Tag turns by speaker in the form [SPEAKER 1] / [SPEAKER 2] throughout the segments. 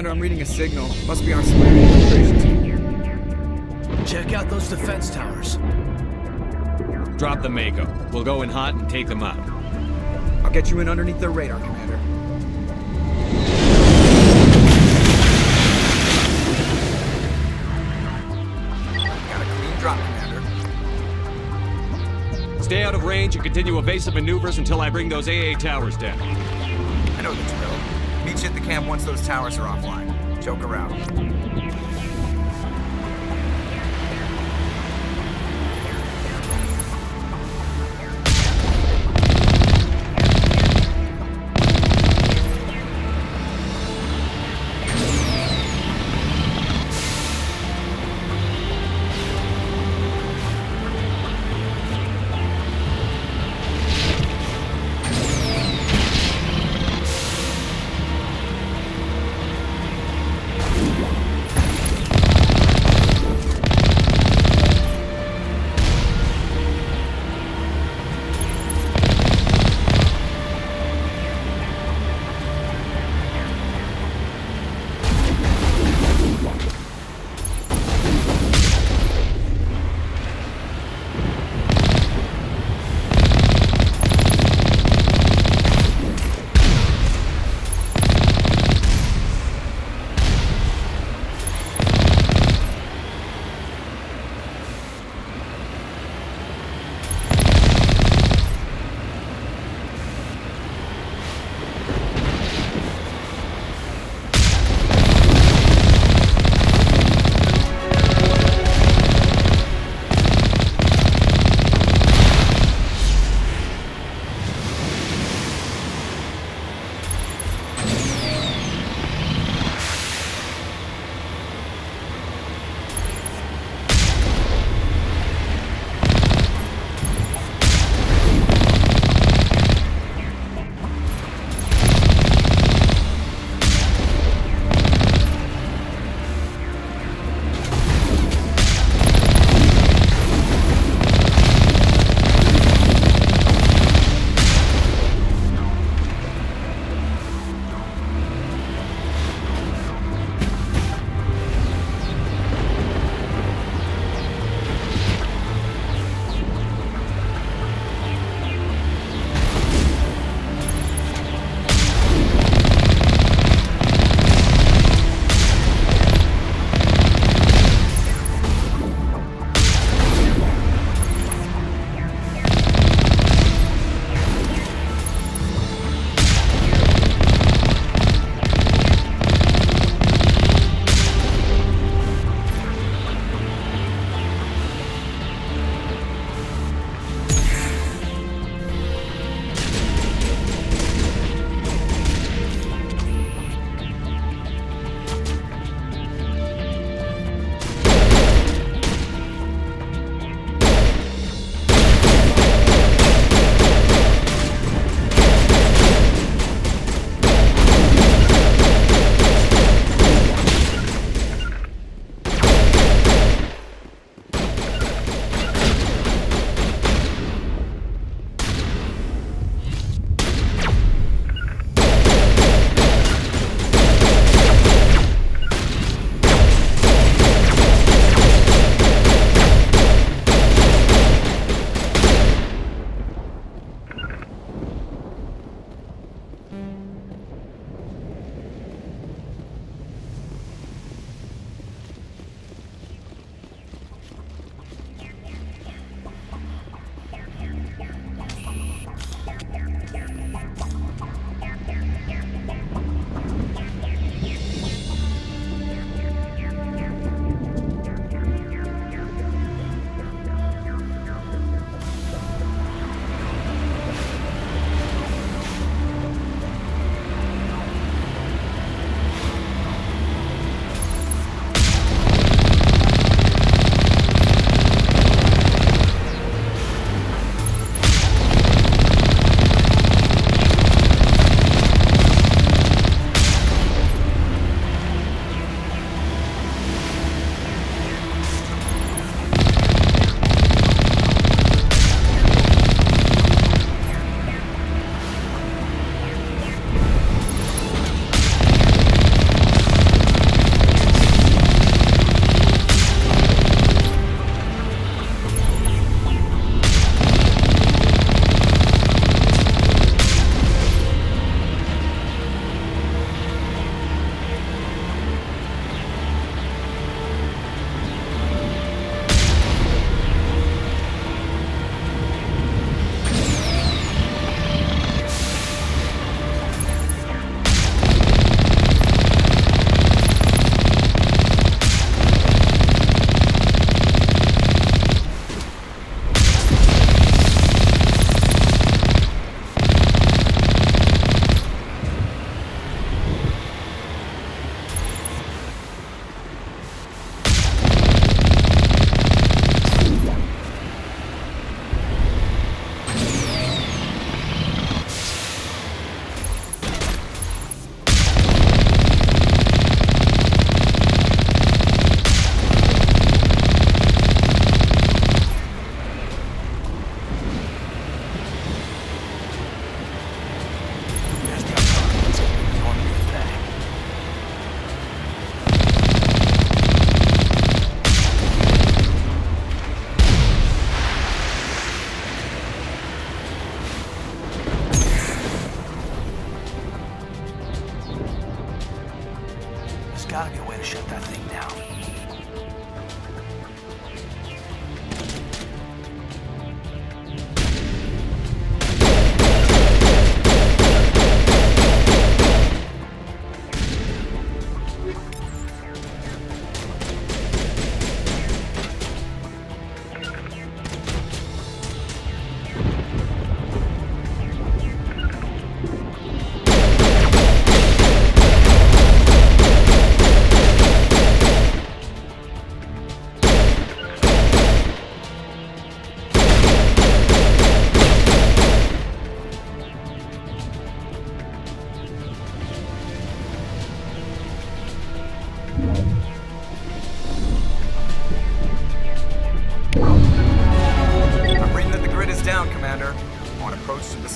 [SPEAKER 1] Commander, I'm reading a signal. Must be our Solarian infiltration team.
[SPEAKER 2] Check out those defense towers.
[SPEAKER 3] Drop the Mako. We'll go in hot and take them out.
[SPEAKER 1] I'll get you in underneath their radar, Commander. Got a clean drop, Commander.
[SPEAKER 3] Stay out of range and continue evasive maneuvers until I bring those AA towers down.
[SPEAKER 1] I know the drill. Meet you at the camp once those towers are offline. Joke around.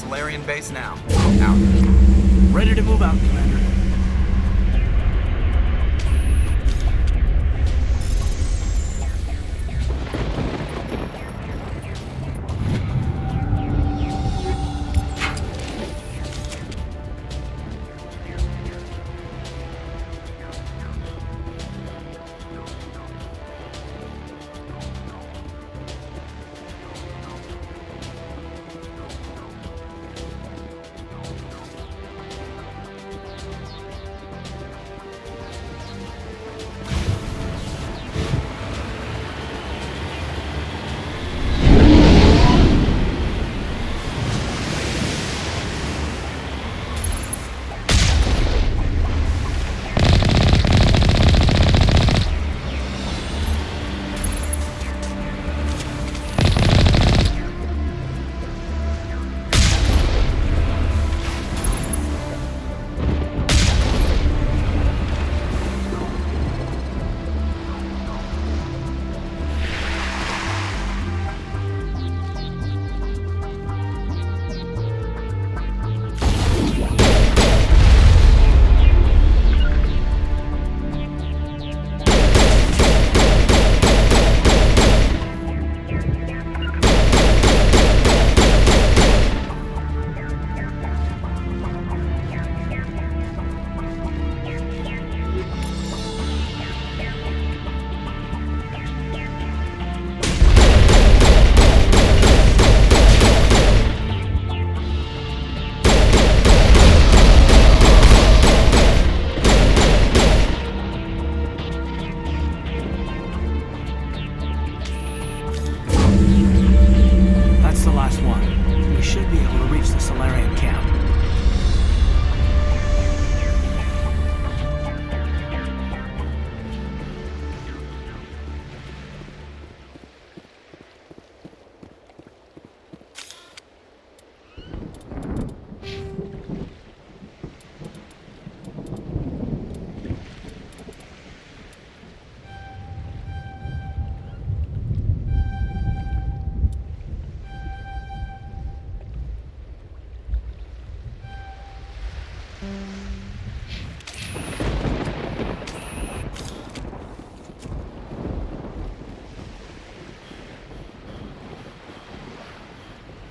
[SPEAKER 1] Solarian base now. Out.
[SPEAKER 2] Ready to move out, Commander.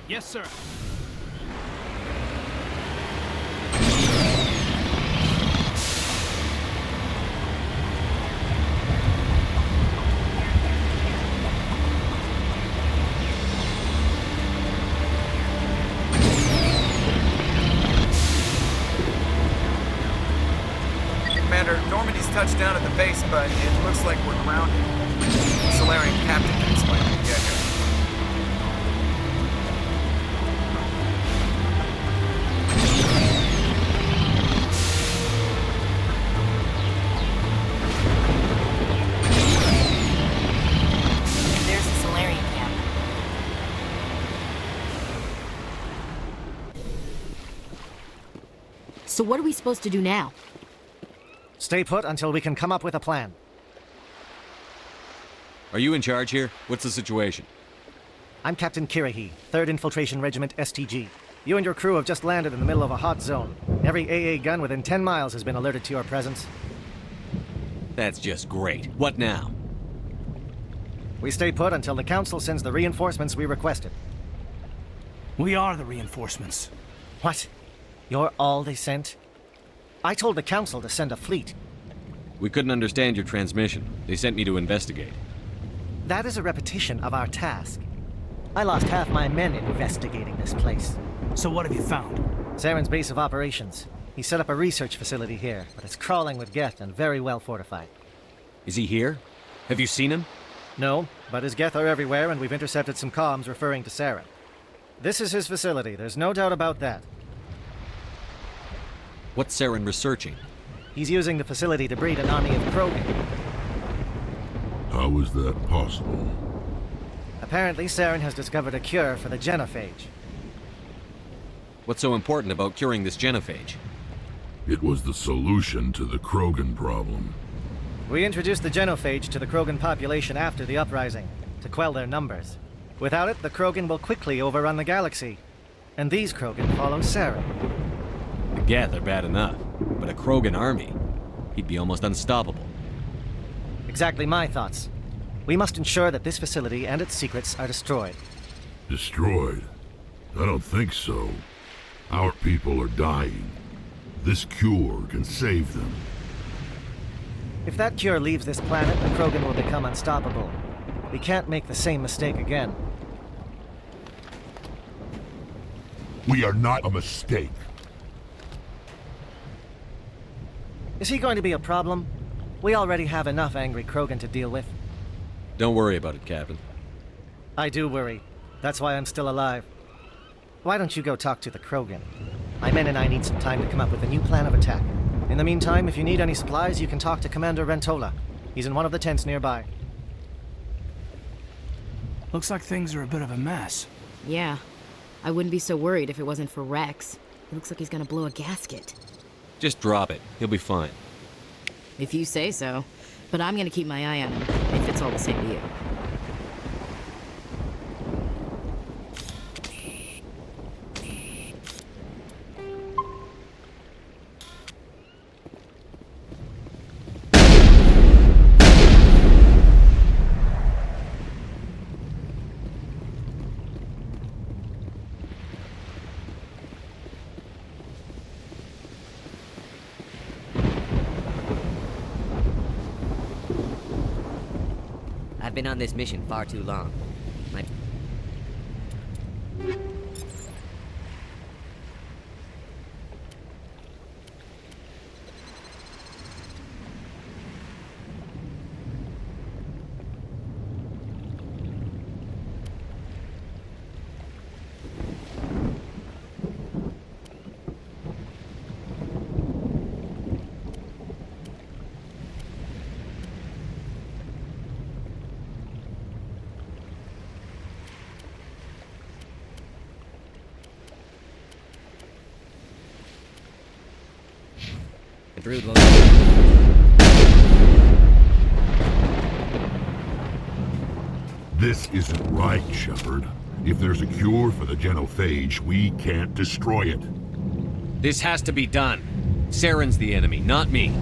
[SPEAKER 2] Yes, sir.
[SPEAKER 1] Commander, Normandy's touched down at the base, but it looks like we're grounded. The Solarian captain can explain when we get here.
[SPEAKER 4] There's the Solarian camp. So what are we supposed to do now?
[SPEAKER 5] Stay put until we can come up with a plan.
[SPEAKER 3] Are you in charge here? What's the situation?
[SPEAKER 5] I'm Captain Kirahi, 3rd Infiltration Regiment STG. You and your crew have just landed in the middle of a hot zone. Every AA gun within 10 miles has been alerted to your presence.
[SPEAKER 3] That's just great. What now?
[SPEAKER 5] We stay put until the Council sends the reinforcements we requested.
[SPEAKER 2] We are the reinforcements.
[SPEAKER 5] What? You're all they sent? I told the Council to send a fleet.
[SPEAKER 3] We couldn't understand your transmission. They sent me to investigate.
[SPEAKER 5] That is a repetition of our task. I lost half my men investigating this place.
[SPEAKER 2] So what have you found?
[SPEAKER 5] Saren's base of operations. He set up a research facility here, but it's crawling with Geth and very well fortified.
[SPEAKER 3] Is he here? Have you seen him?
[SPEAKER 5] No, but his Geth are everywhere, and we've intercepted some comms referring to Saren. This is his facility, there's no doubt about that.
[SPEAKER 3] What's Saren researching?
[SPEAKER 5] He's using the facility to breed an army of Krogan.
[SPEAKER 6] How is that possible?
[SPEAKER 5] Apparently, Saren has discovered a cure for the genophage.
[SPEAKER 3] What's so important about curing this genophage?
[SPEAKER 6] It was the solution to the Krogan problem.
[SPEAKER 5] We introduced the genophage to the Krogan population after the uprising, to quell their numbers. Without it, the Krogan will quickly overrun the galaxy. And these Krogan follow Saren.
[SPEAKER 3] The Geth are bad enough, but a Krogan army, he'd be almost unstoppable.
[SPEAKER 5] Exactly my thoughts. We must ensure that this facility and its secrets are destroyed.
[SPEAKER 6] Destroyed? I don't think so. Our people are dying. This cure can save them.
[SPEAKER 5] If that cure leaves this planet, the Krogan will become unstoppable. We can't make the same mistake again.
[SPEAKER 6] We are not a mistake.
[SPEAKER 5] Is he going to be a problem? We already have enough angry Krogan to deal with.
[SPEAKER 3] Don't worry about it, Captain.
[SPEAKER 5] I do worry. That's why I'm still alive. Why don't you go talk to the Krogan? My men and I need some time to come up with a new plan of attack. In the meantime, if you need any supplies, you can talk to Commander Rentola. He's in one of the tents nearby.
[SPEAKER 2] Looks like things are a bit of a mess.
[SPEAKER 4] Yeah. I wouldn't be so worried if it wasn't for Rex. It looks like he's gonna blow a gasket.
[SPEAKER 3] Just drop it. He'll be fine.
[SPEAKER 4] If you say so. But I'm gonna keep my eye on him, if it's all the same to you.
[SPEAKER 7] I've been on this mission far too long. My... Brood will...
[SPEAKER 6] This isn't right, Shepard. If there's a cure for the genophage, we can't destroy it.
[SPEAKER 3] This has to be done. Saren's the enemy, not me.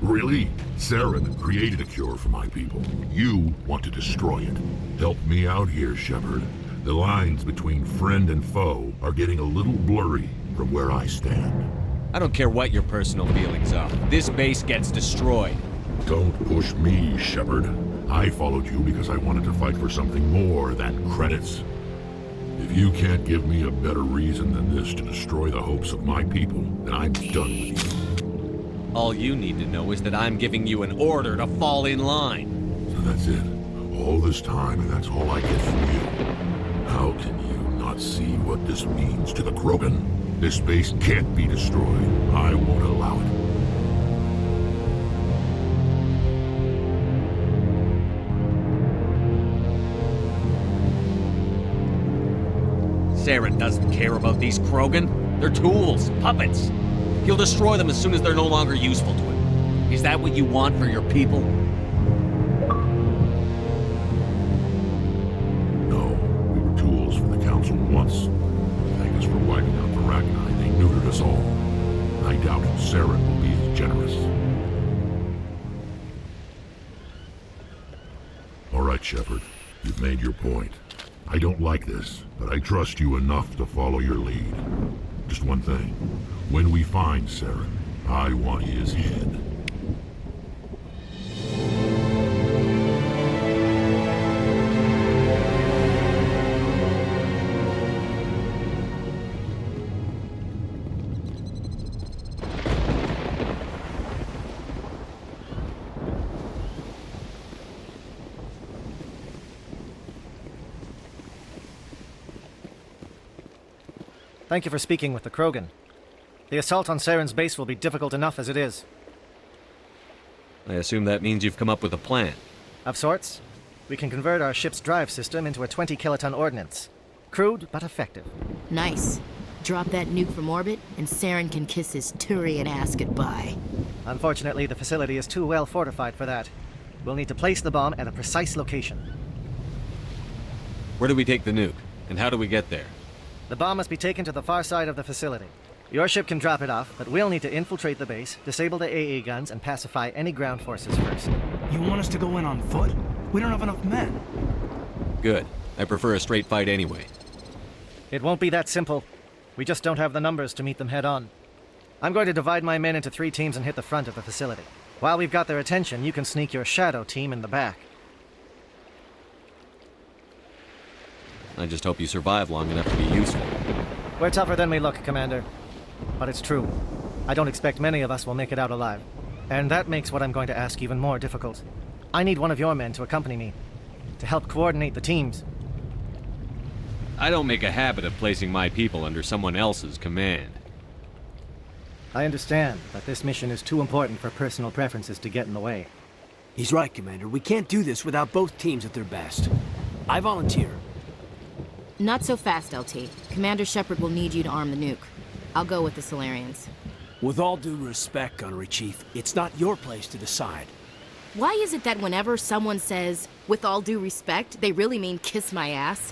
[SPEAKER 6] Really? Saren created a cure for my people. You want to destroy it. Help me out here, Shepard. The lines between friend and foe are getting a little blurry from where I stand.
[SPEAKER 3] I don't care what your personal feelings are. This base gets destroyed.
[SPEAKER 6] Don't push me, Shepard. I followed you because I wanted to fight for something more than credits. If you can't give me a better reason than this to destroy the hopes of my people, then I'm done with you.
[SPEAKER 3] All you need to know is that I'm giving you an order to fall in line.
[SPEAKER 6] So that's it. All this time, and that's all I get from you. How can you not see what this means to the Krogan? This base can't be destroyed. I won't allow it.
[SPEAKER 3] Saren doesn't care about these Krogan. They're tools, puppets. He'll destroy them as soon as they're no longer useful to him. Is that what you want for your people?
[SPEAKER 6] No, we were tools for the Council once. Thank us for wiping out the Rachni. They neutered us all. I doubt Saren will be as generous. All right, Shepard. You've made your point. I don't like this, but I trust you enough to follow your lead. Just one thing. When we find Saren, I want his head.
[SPEAKER 5] Thank you for speaking with the Krogan. The assault on Saren's base will be difficult enough as it is.
[SPEAKER 3] I assume that means you've come up with a plan.
[SPEAKER 5] Of sorts. We can convert our ship's drive system into a 20-kiloton ordnance. Crude, but effective.
[SPEAKER 4] Nice. Drop that nuke from orbit, and Saren can kiss his Thorian ass goodbye.
[SPEAKER 5] Unfortunately, the facility is too well fortified for that. We'll need to place the bomb at a precise location.
[SPEAKER 3] Where do we take the nuke? And how do we get there?
[SPEAKER 5] The bomb must be taken to the far side of the facility. Your ship can drop it off, but we'll need to infiltrate the base, disable the AA guns, and pacify any ground forces first.
[SPEAKER 2] You want us to go in on foot? We don't have enough men.
[SPEAKER 3] Good. I prefer a straight fight anyway.
[SPEAKER 5] It won't be that simple. We just don't have the numbers to meet them head-on. I'm going to divide my men into 3 teams and hit the front of the facility. While we've got their attention, you can sneak your shadow team in the back.
[SPEAKER 3] I just hope you survive long enough to be useful.
[SPEAKER 5] We're tougher than we look, Commander. But it's true. I don't expect many of us will make it out alive. And that makes what I'm going to ask even more difficult. I need one of your men to accompany me, to help coordinate the teams.
[SPEAKER 3] I don't make a habit of placing my people under someone else's command.
[SPEAKER 5] I understand, but this mission is too important for personal preferences to get in the way.
[SPEAKER 2] He's right, Commander. We can't do this without both teams at their best. I volunteer.
[SPEAKER 4] Not so fast, LT. Commander Shepard will need you to arm the nuke. I'll go with the Solarians.
[SPEAKER 2] With all due respect, Gunnery Chief, it's not your place to decide.
[SPEAKER 4] Why is it that whenever someone says, with all due respect, they really mean kiss my ass?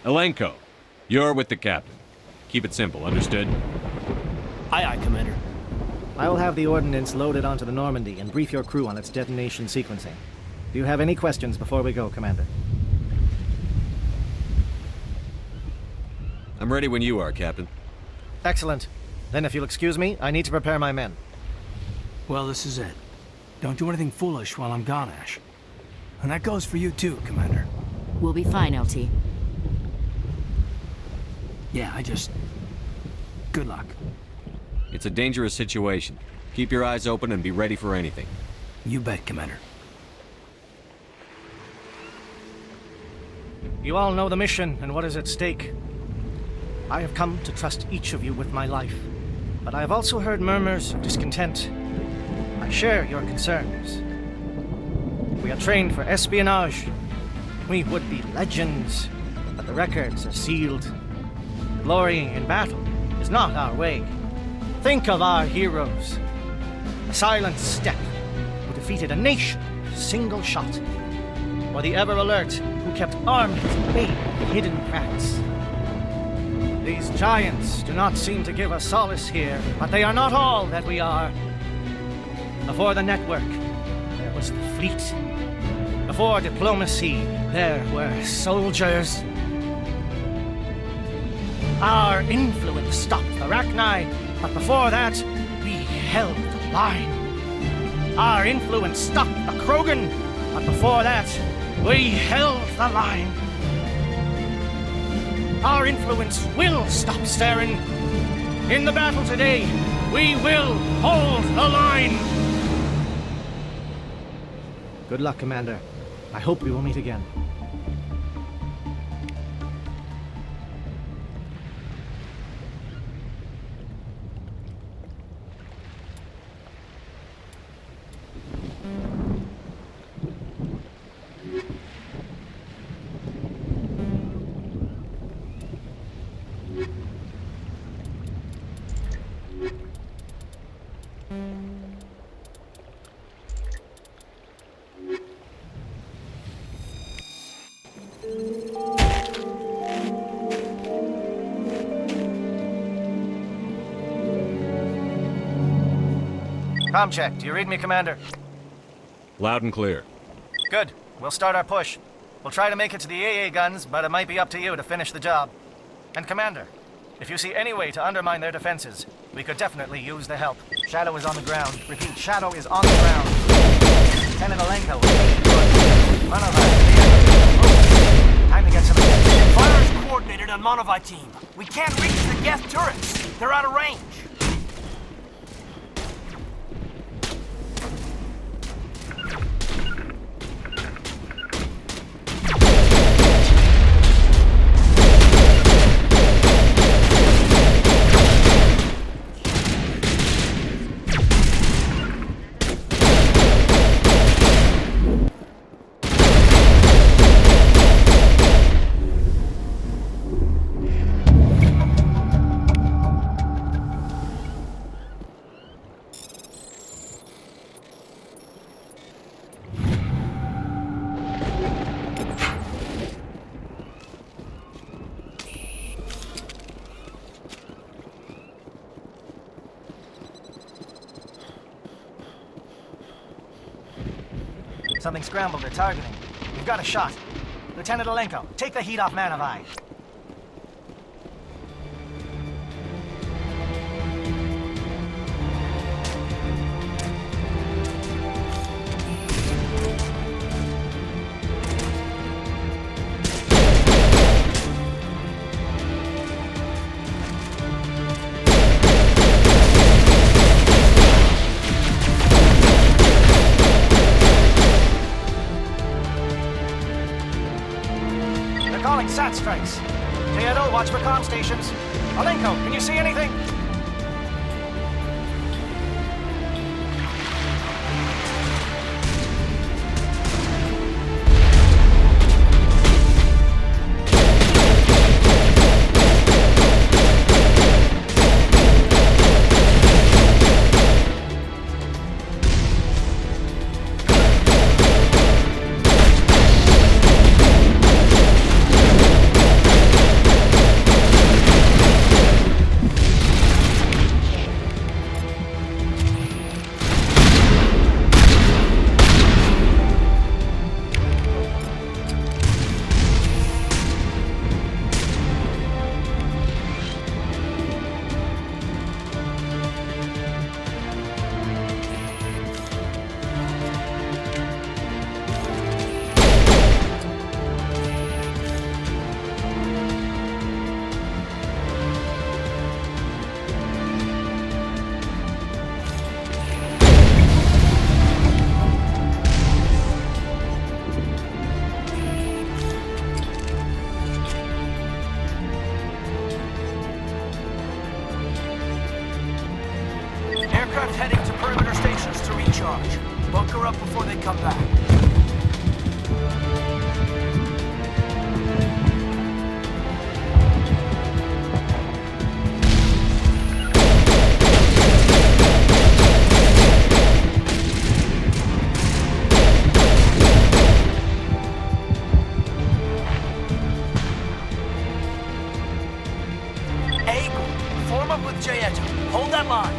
[SPEAKER 3] Elenko, you're with the captain. Keep it simple, understood?
[SPEAKER 2] Aye, aye, Commander.
[SPEAKER 5] I will have the ordnance loaded onto the Normandy and brief your crew on its detonation sequencing. Do you have any questions before we go, Commander?
[SPEAKER 3] I'm ready when you are, Captain.
[SPEAKER 5] Excellent. Then if you'll excuse me, I need to prepare my men.
[SPEAKER 2] Well, this is it. Don't do anything foolish while I'm gone, Ash. And that goes for you too, Commander.
[SPEAKER 4] We'll be fine, LT.
[SPEAKER 2] Yeah, good luck.
[SPEAKER 3] It's a dangerous situation. Keep your eyes open and be ready for anything.
[SPEAKER 2] You bet, Commander.
[SPEAKER 5] You all know the mission and what is at stake. I have come to trust each of you with my life, but I have also heard murmurs of discontent. I share your concerns. We are trained for espionage. We would be legends, but the records are sealed. Glorying in battle is not our way. Think of our heroes. The silent step who defeated a nation with a single shot. Or the ever-alert who kept armies at bay in hidden cracks. These giants do not seem to give us solace here, but they are not all that we are. Before the network, there was the fleet. Before diplomacy, there were soldiers. Our influence stopped the Rachni, but before that, we held the line. Our influence stopped the Krogan, but before that, we held the line. Our influence will stop Saren. In the battle today, we will hold the line. Good luck, Commander. I hope we will meet again. Comm check. Do you read me, Commander?
[SPEAKER 3] Loud and clear.
[SPEAKER 5] Good. We'll start our push. We'll try to make it to the AA guns, but it might be up to you to finish the job. And Commander, if you see any way to undermine their defenses, we could definitely use the help. Shadow is on the ground. Repeat, Shadow is on the ground. Lieutenant Elenko. Monovi, time to get some...
[SPEAKER 8] Fire is coordinated on Monovi team. We can't reach the Geth turrets. They're out of range.
[SPEAKER 5] Something scrambled their targeting. We've got a shot. Lieutenant Alenko, take the heat off Man of Eye. Calling SAT strikes. J.Edo, watch for comm stations. Alenko, can you see anything?
[SPEAKER 8] Aircraft heading to perimeter stations to recharge. Bunker up before they come back. Eagle, form up with J.Edo. Hold that line.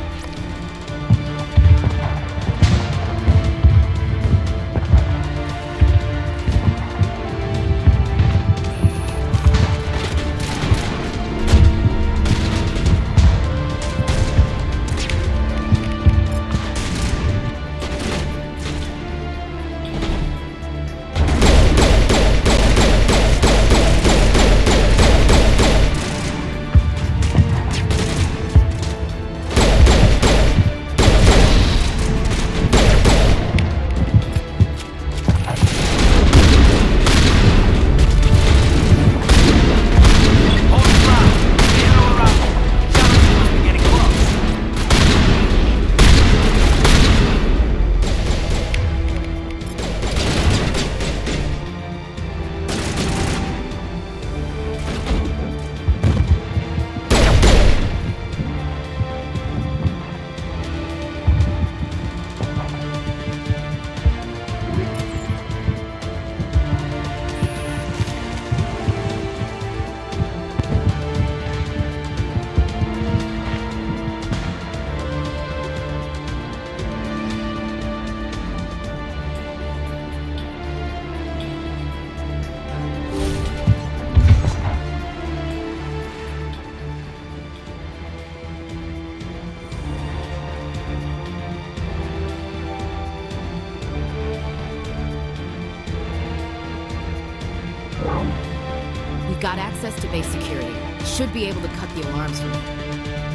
[SPEAKER 4] We've got access to base security. Should be able to cut the alarms from it.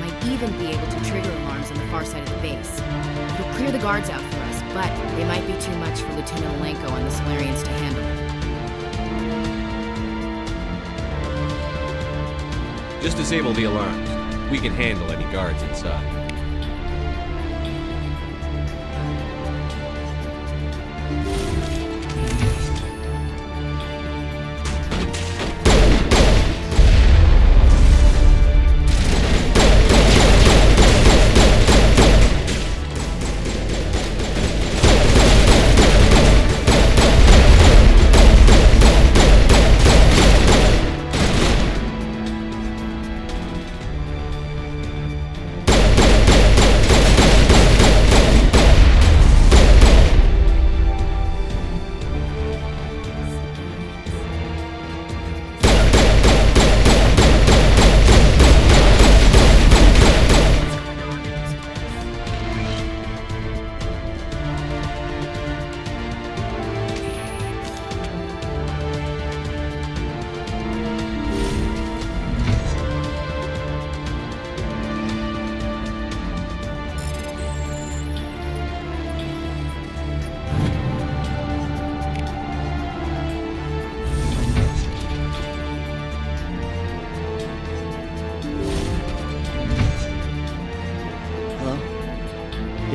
[SPEAKER 4] Might even be able to trigger alarms on the far side of the base. It'll clear the guards out for us, but they might be too much for Lieutenant Alenko and the Solarians to handle.
[SPEAKER 3] Just disable the alarms. We can handle any guards inside.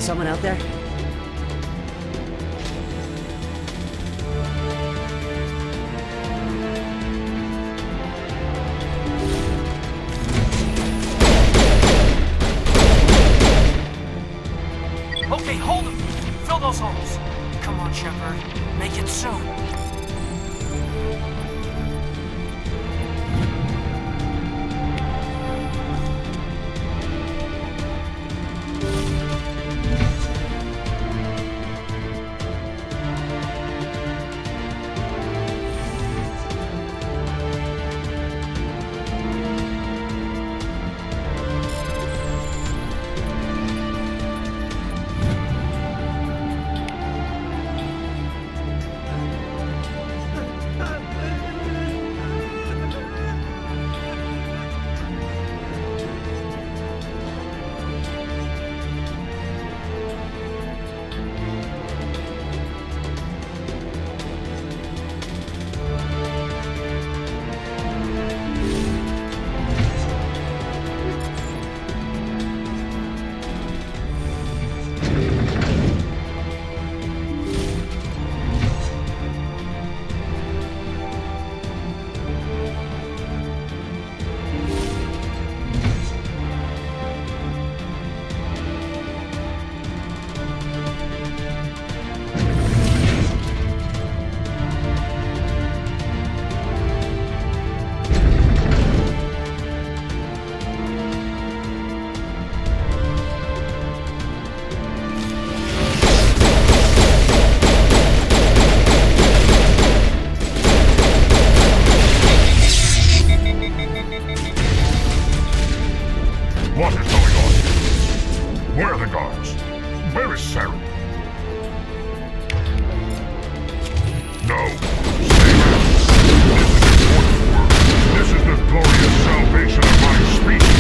[SPEAKER 7] someone out there?
[SPEAKER 8] Okay, hold them! Fill those holes! Come on, Shepard. Make it soon.
[SPEAKER 6] What is going on? Where are the guards? Where is Sarah? No. Stay back. This is important work. This is the glorious salvation of my species.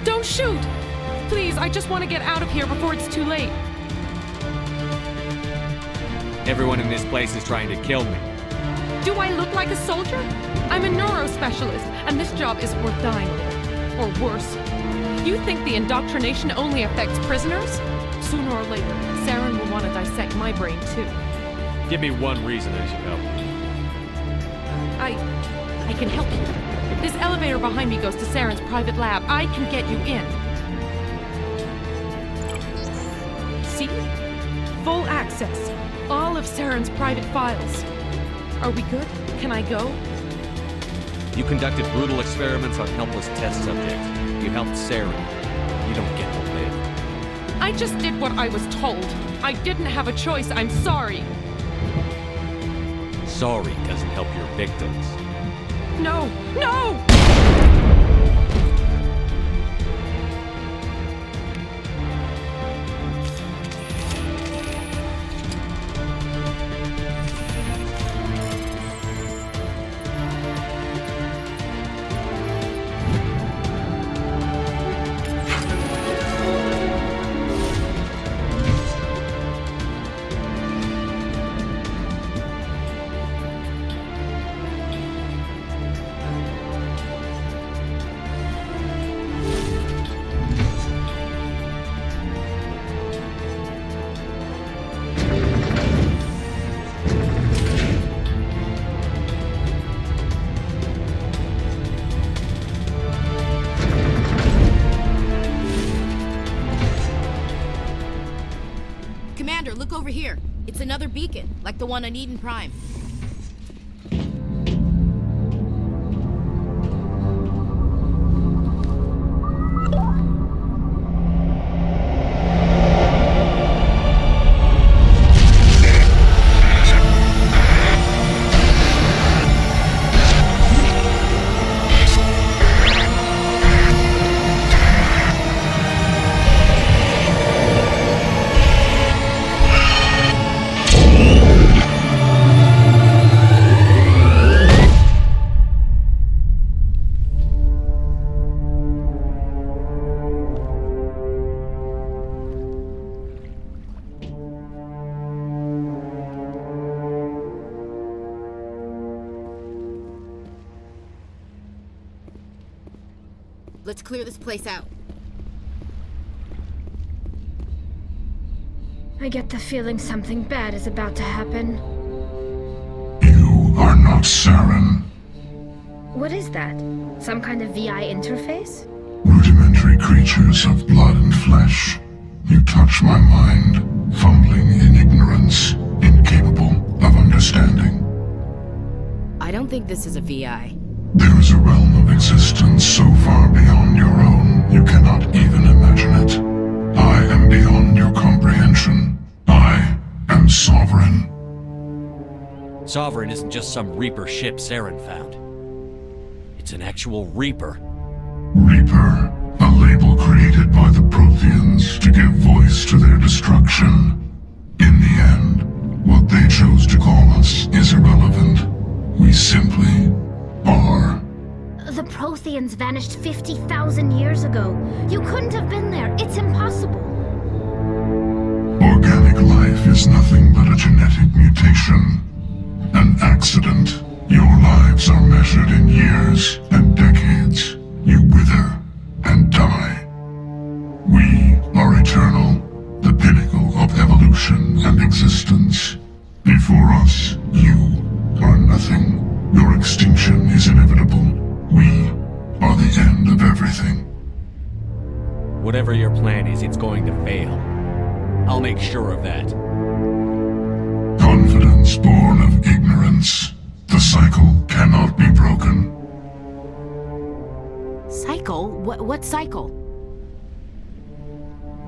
[SPEAKER 9] Don't shoot! Please, I just want to get out of here before it's too late.
[SPEAKER 3] Everyone in this place is trying to kill me.
[SPEAKER 9] Do I look like a soldier? I'm a neurospecialist, and this job isn't worth dying over. Or worse. You think the indoctrination only affects prisoners? Sooner or later, Saren will want to dissect my brain too.
[SPEAKER 3] Give me one reason I should help you.
[SPEAKER 9] I can help you. This elevator behind me goes to Saren's private lab. I can get you in. See? Full access. All of Saren's private files. Are we good? Can I go?
[SPEAKER 3] You conducted brutal experiments on helpless test subjects. You helped Saren. You don't get to live.
[SPEAKER 9] I just did what I was told. I didn't have a choice. I'm sorry.
[SPEAKER 3] Sorry doesn't help your victims.
[SPEAKER 9] No! No!
[SPEAKER 4] another beacon, like the one on Eden Prime. Let's clear this place out.
[SPEAKER 10] I get the feeling something bad is about to happen.
[SPEAKER 6] You are not Saren.
[SPEAKER 10] What is that? Some kind of VI interface?
[SPEAKER 6] Rudimentary creatures of blood and flesh. You touch my mind, fumbling in ignorance, incapable of understanding.
[SPEAKER 4] I don't think this is a VI.
[SPEAKER 6] There is a realm of existence so far beyond your own, you cannot even imagine it. I am beyond your comprehension. I am Sovereign.
[SPEAKER 3] Sovereign isn't just some Reaper ship Saren found. It's an actual Reaper.
[SPEAKER 6] Reaper, a label created by the Protheans to give voice to their destruction. In the end, what they chose to call us is irrelevant. We simply are.
[SPEAKER 10] The Protheans vanished 50,000 years ago. You couldn't have been there. It's impossible.
[SPEAKER 6] Organic life is nothing but a genetic mutation. An accident. Your lives are measured in years and decades. You wither and die. We are eternal, the pinnacle of evolution and existence. Before us, you are nothing. Your extinction is inevitable. We are the end of everything.
[SPEAKER 3] Whatever your plan is, it's going to fail. I'll make sure of that.
[SPEAKER 6] Confidence born of ignorance. The cycle cannot be broken.
[SPEAKER 4] Cycle? What cycle?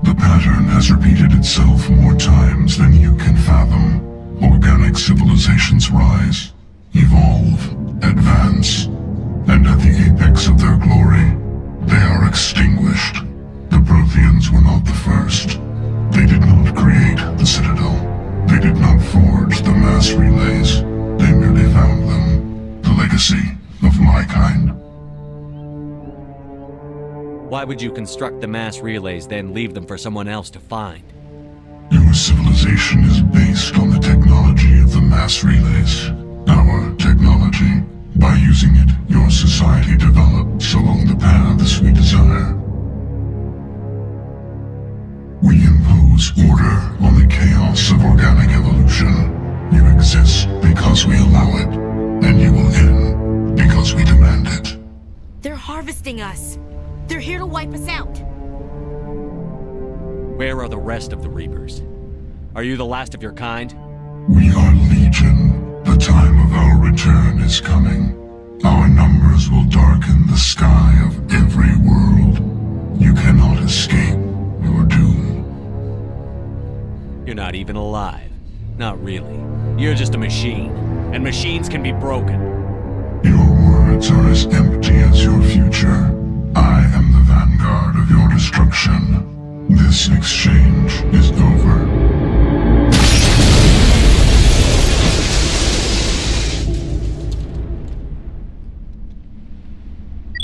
[SPEAKER 6] The pattern has repeated itself more times than you can fathom. Organic civilizations rise, evolve, advance, and at the apex of their glory, they are extinguished. The Protheans were not the first. They did not create the Citadel. They did not forge the mass relays. They merely found them. The legacy of my kind.
[SPEAKER 3] Why would you construct the mass relays, then leave them for someone else to find?
[SPEAKER 6] Your civilization is based on the technology of the mass relays. Our technology. By using it, your society develops along the paths we desire. We impose order on the chaos of organic evolution. You exist because we allow it, and you will end because we demand it.
[SPEAKER 4] They're harvesting us. They're here to wipe us out.
[SPEAKER 3] Where are the rest of the Reapers? Are you the last of your kind?
[SPEAKER 6] We are Legion. The time of our return is coming. Our numbers will darken the sky of every world. You cannot escape your doom.
[SPEAKER 3] You're not even alive. Not really. You're just a machine. And machines can be broken.
[SPEAKER 6] Your words are as empty as your future. I am the vanguard of your destruction. This exchange is over.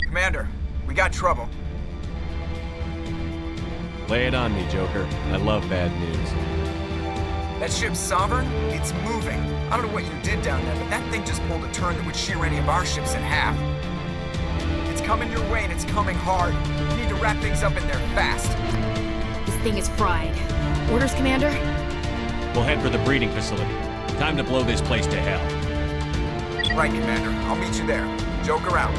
[SPEAKER 1] Commander, we got trouble.
[SPEAKER 3] Lay it on me, Joker. I love bad news.
[SPEAKER 1] That ship's Sovereign? It's moving. I don't know what you did down there, but that thing just pulled a turn that would shear any of our ships in half. It's coming your way, and it's coming hard. You need to wrap things up in there fast.
[SPEAKER 4] This thing is fried. Orders, Commander?
[SPEAKER 3] We'll head for the breeding facility. Time to blow this place to hell.
[SPEAKER 1] Right, Commander. I'll meet you there. Joker out.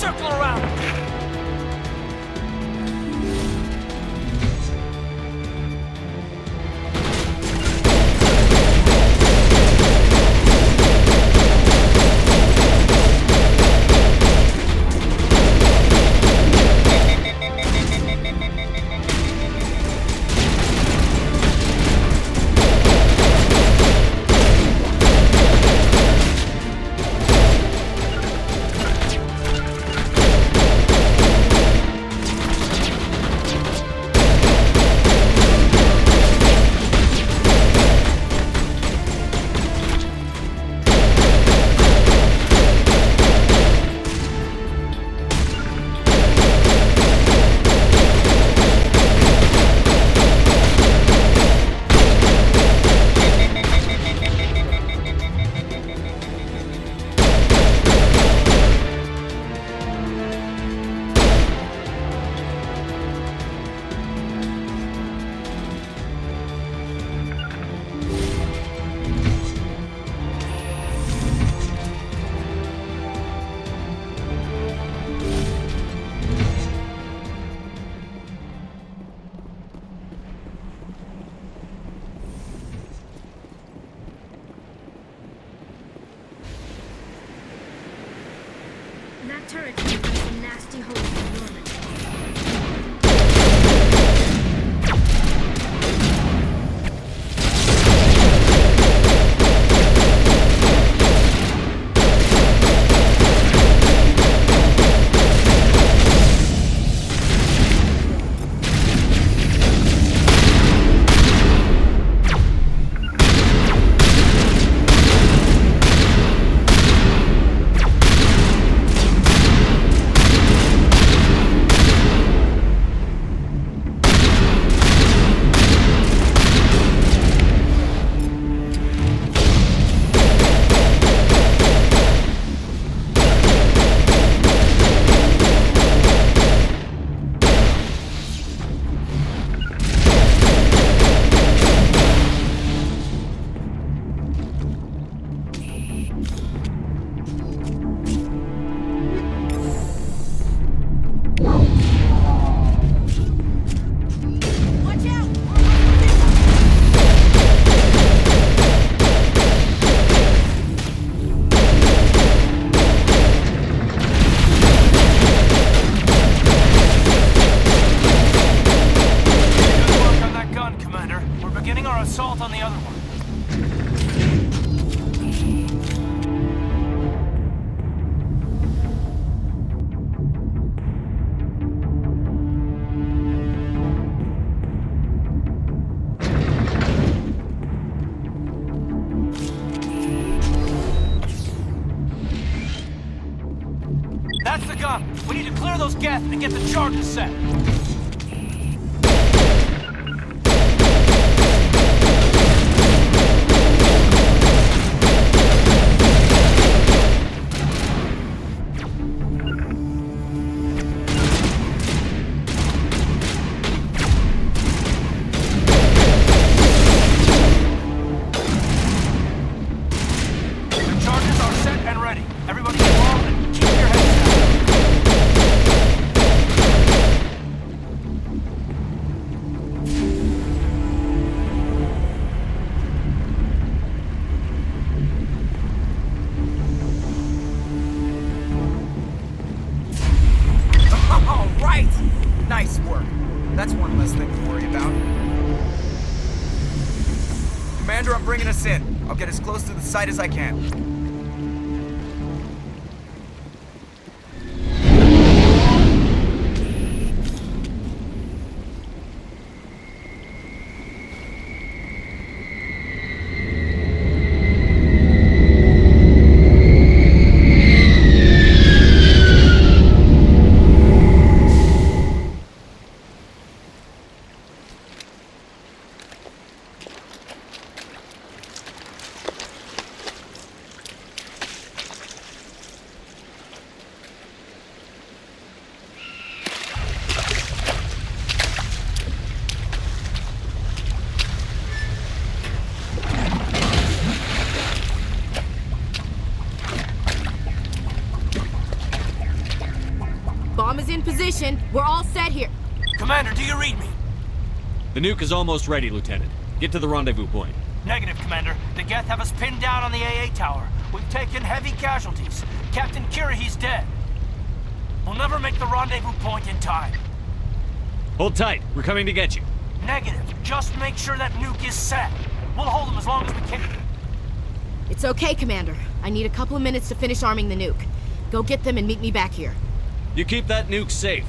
[SPEAKER 8] circle around.
[SPEAKER 10] That turret came from some nasty hole in Norman.
[SPEAKER 8] Assault on the other one. That's the gun. We need to clear those gas and get the charges set.
[SPEAKER 1] Nice work. That's one less thing to worry about. Commander, I'm bringing us in. I'll get as close to the site as I can.
[SPEAKER 4] Bomb is in position. We're all set here.
[SPEAKER 8] Commander, do you read me?
[SPEAKER 3] The nuke is almost ready, Lieutenant. Get to the rendezvous point.
[SPEAKER 8] Negative, Commander. The Geth have us pinned down on the AA tower. We've taken heavy casualties. Captain Kirahi's dead. We'll never make the rendezvous point in time.
[SPEAKER 3] Hold tight. We're coming to get you.
[SPEAKER 8] Negative. Just make sure that nuke is set. We'll hold them as long as we can.
[SPEAKER 4] It's okay, Commander. I need a couple of minutes to finish arming the nuke. Go get them and meet me back here.
[SPEAKER 3] You keep that nuke safe.